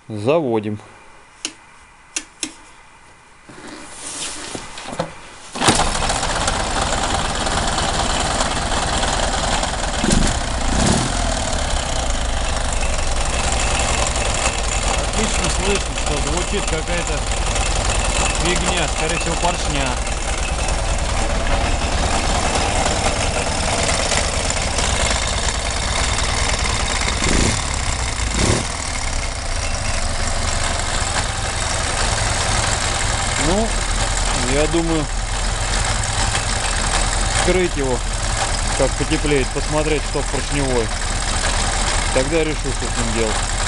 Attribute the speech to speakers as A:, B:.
A: Заводим.
B: Отлично слышно, что звучит какая-то фигня, скорее всего поршня.
A: Ну, я думаю, вскрыть его, как потеплеет, посмотреть, что в поршневой. Тогда решу, что с ним делать.